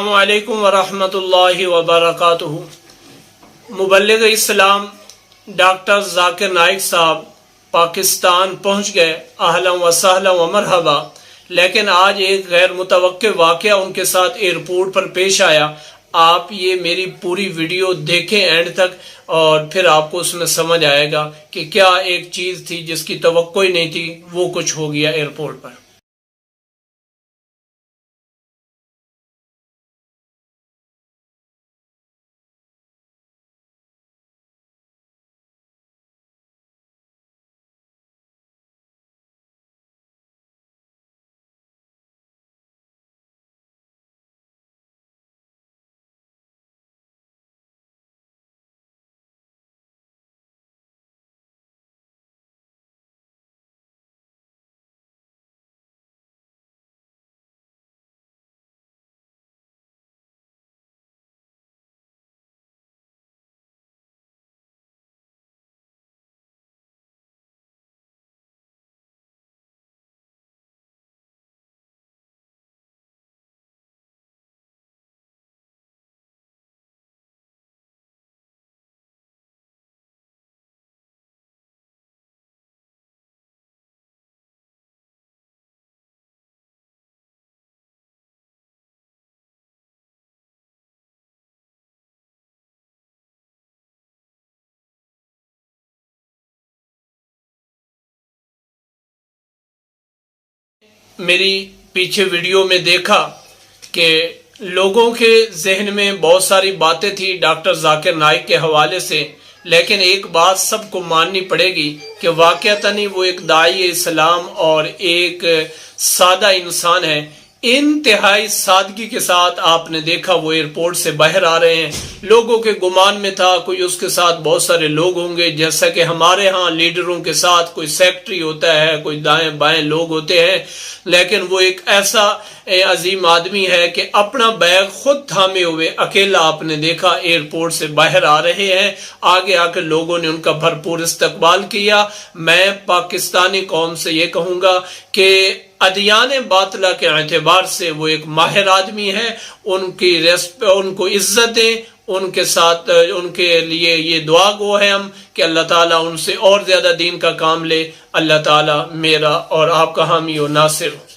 अस्सलामुअलैकुम वरहमतुल्लाहि वबरकातुहू। मुबल्लिग इस्लाम डॉक्टर जाकिर नाइक साहब पाकिस्तान पहुँच गए। अहलन व सहलन व मरहबा। लेकिन आज एक गैर मुतवक्किल वाक़या उनके साथ एयरपोर्ट पर पेश आया। आप ये मेरी पूरी वीडियो देखें एंड तक और फिर आपको उसमें समझ आएगा कि क्या एक चीज़ थी जिसकी तवक्को ही नहीं थी, वो कुछ हो गया एयरपोर्ट पर। मेरी पीछे वीडियो में देखा कि लोगों के जहन में बहुत सारी बातें थी डॉक्टर जाकिर नाइक के हवाले से, लेकिन एक बात सबको माननी पड़ेगी कि वाकईतन वो एक दाई इस्लाम और एक सादा इंसान है। इंतहाई सादगी के साथ आपने देखा वो एयरपोर्ट से बाहर आ रहे हैं। लोगों के गुमान में था कोई उसके साथ बहुत सारे लोग होंगे, जैसा कि हमारे यहाँ लीडरों के साथ कोई सेक्रेटरी होता है, कोई दाएं बाएं लोग होते हैं, लेकिन वो एक ऐसा अजीम आदमी है कि अपना बैग खुद थामे हुए अकेला आपने देखा एयरपोर्ट से बाहर आ रहे हैं। आगे आकर लोगों ने उनका भरपूर इस्तकबाल किया। मैं पाकिस्तानी कौम से ये कहूँगा कि अदियान बातला के एतबार से वो एक माहिर आदमी है। उनको इज्जत दें, उनके साथ उनके लिए ये दुआ गो है हम कि अल्लाह ताला उनसे और ज्यादा दीन का काम ले। अल्लाह ताला मेरा और आपका हामी और नासिर हो।